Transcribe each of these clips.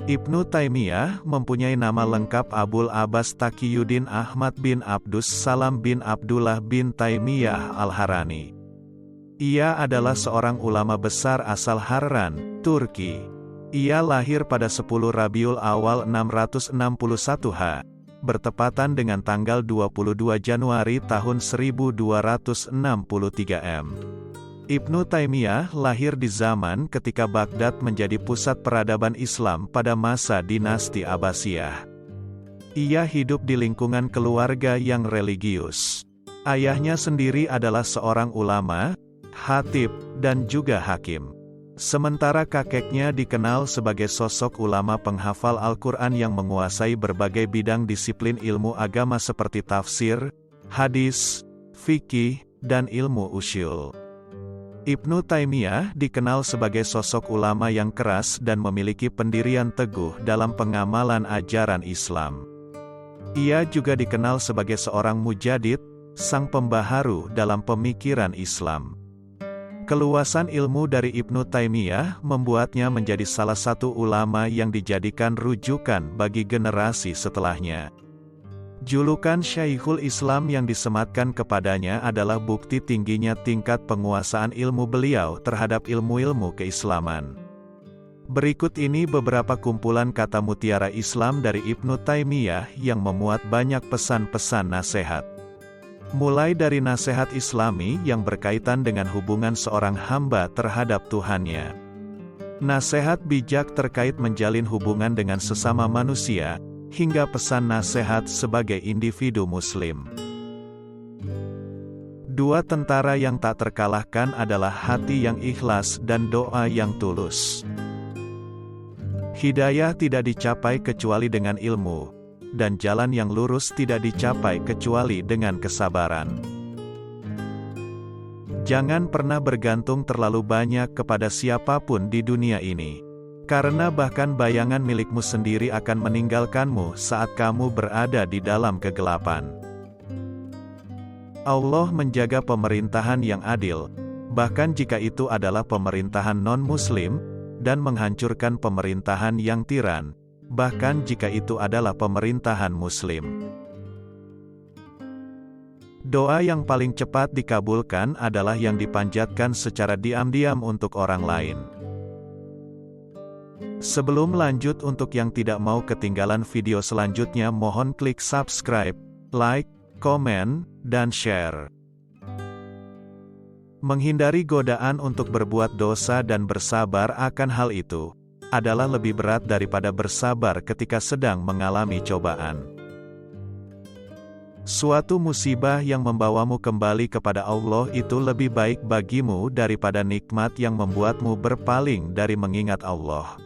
Ibnu Taimiyah mempunyai nama lengkap Abul Abbas Taqiyuddin Ahmad bin Abdus Salam bin Abdullah bin Taimiyah Al-Harrani. Ia adalah seorang ulama besar asal Harran, Turki. Ia lahir pada 10 Rabiul Awal 661 H, bertepatan dengan tanggal 22 Januari tahun 1263 M. Ibnu Taimiyah lahir di zaman ketika Baghdad menjadi pusat peradaban Islam pada masa dinasti Abbasiyah. Ia hidup di lingkungan keluarga yang religius. Ayahnya sendiri adalah seorang ulama, khatib, dan juga hakim. Sementara kakeknya dikenal sebagai sosok ulama penghafal Al-Quran yang menguasai berbagai bidang disiplin ilmu agama seperti tafsir, hadis, fikih, dan ilmu usyul. Ibnu Taimiyah dikenal sebagai sosok ulama yang keras dan memiliki pendirian teguh dalam pengamalan ajaran Islam. Ia juga dikenal sebagai seorang mujadid, sang pembaharu dalam pemikiran Islam. Keluasan ilmu dari Ibnu Taimiyah membuatnya menjadi salah satu ulama yang dijadikan rujukan bagi generasi setelahnya. Julukan Syekhul Islam yang disematkan kepadanya adalah bukti tingginya tingkat penguasaan ilmu beliau terhadap ilmu-ilmu keislaman. Berikut ini beberapa kumpulan kata mutiara Islam dari Ibnu Taimiyah yang memuat banyak pesan-pesan nasihat. Mulai dari nasihat Islami yang berkaitan dengan hubungan seorang hamba terhadap Tuhannya. Nasihat bijak terkait menjalin hubungan dengan sesama manusia, hingga pesan nasihat sebagai individu muslim. Dua tentara yang tak terkalahkan adalah hati yang ikhlas dan doa yang tulus. Hidayah tidak dicapai kecuali dengan ilmu, dan jalan yang lurus tidak dicapai kecuali dengan kesabaran. Jangan pernah bergantung terlalu banyak kepada siapapun di dunia ini. Karena bahkan bayangan milikmu sendiri akan meninggalkanmu saat kamu berada di dalam kegelapan. Allah menjaga pemerintahan yang adil, bahkan jika itu adalah pemerintahan non-muslim, dan menghancurkan pemerintahan yang tiran, bahkan jika itu adalah pemerintahan muslim. Doa yang paling cepat dikabulkan adalah yang dipanjatkan secara diam-diam untuk orang lain. Sebelum lanjut, untuk yang tidak mau ketinggalan video selanjutnya, mohon klik subscribe, like, komen, dan share. Menghindari godaan untuk berbuat dosa dan bersabar akan hal itu adalah lebih berat daripada bersabar ketika sedang mengalami cobaan. Suatu musibah yang membawamu kembali kepada Allah itu lebih baik bagimu daripada nikmat yang membuatmu berpaling dari mengingat Allah.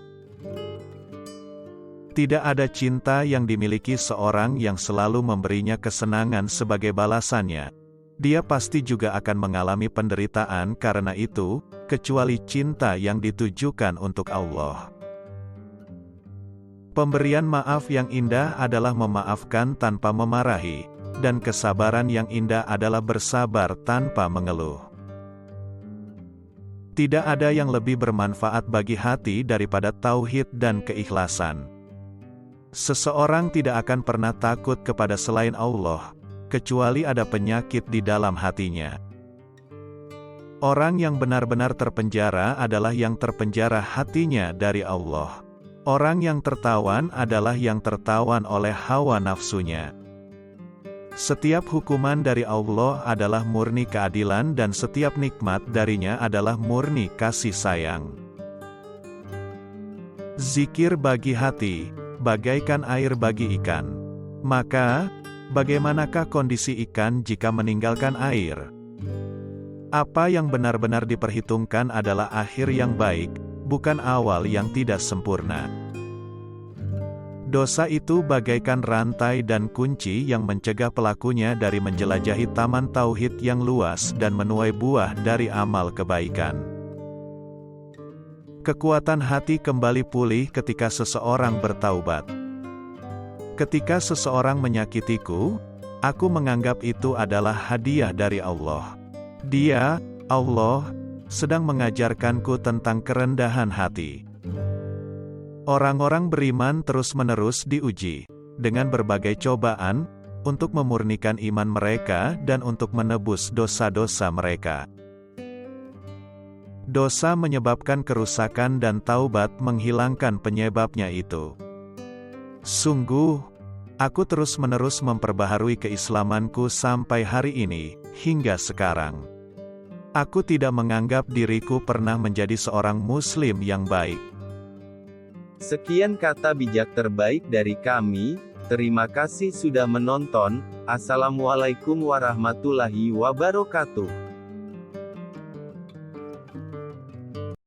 Tidak ada cinta yang dimiliki seorang yang selalu memberinya kesenangan sebagai balasannya. Dia pasti juga akan mengalami penderitaan karena itu, kecuali cinta yang ditujukan untuk Allah. Pemberian maaf yang indah adalah memaafkan tanpa memarahi, dan kesabaran yang indah adalah bersabar tanpa mengeluh. Tidak ada yang lebih bermanfaat bagi hati daripada tauhid dan keikhlasan. Seseorang tidak akan pernah takut kepada selain Allah, kecuali ada penyakit di dalam hatinya. Orang yang benar-benar terpenjara adalah yang terpenjara hatinya dari Allah. Orang yang tertawan adalah yang tertawan oleh hawa nafsunya. Setiap hukuman dari Allah adalah murni keadilan dan setiap nikmat darinya adalah murni kasih sayang. Zikir bagi hati bagaikan air bagi ikan. Maka, bagaimanakah kondisi ikan jika meninggalkan air? Apa yang benar-benar diperhitungkan adalah akhir yang baik, bukan awal yang tidak sempurna. Dosa itu bagaikan rantai dan kunci yang mencegah pelakunya dari menjelajahi taman tauhid yang luas dan menuai buah dari amal kebaikan. Kekuatan hati kembali pulih ketika seseorang bertaubat. Ketika seseorang menyakitiku, aku menganggap itu adalah hadiah dari Allah. Dia, Allah, sedang mengajarkanku tentang kerendahan hati. Orang-orang beriman terus-menerus diuji dengan berbagai cobaan untuk memurnikan iman mereka dan untuk menebus dosa-dosa mereka. Dosa menyebabkan kerusakan dan taubat menghilangkan penyebabnya itu. Sungguh, aku terus-menerus memperbaharui keislamanku sampai hari ini, hingga sekarang. Aku tidak menganggap diriku pernah menjadi seorang muslim yang baik. Sekian kata bijak terbaik dari kami, terima kasih sudah menonton, Assalamualaikum warahmatullahi wabarakatuh.